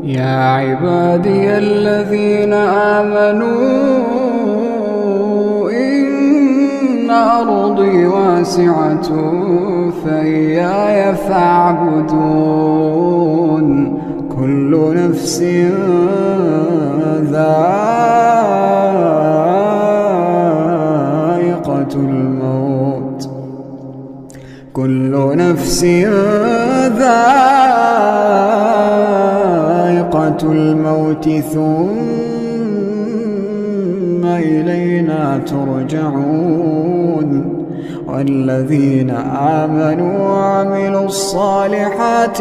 يا عبادي الذين آمنوا إن أرضي واسعة فإياي فاعبدون كل نفس ذائقة الموت كل نفس ذائقة الموت ثم إلينا ترجعون والذين آمنوا وعملوا الصالحات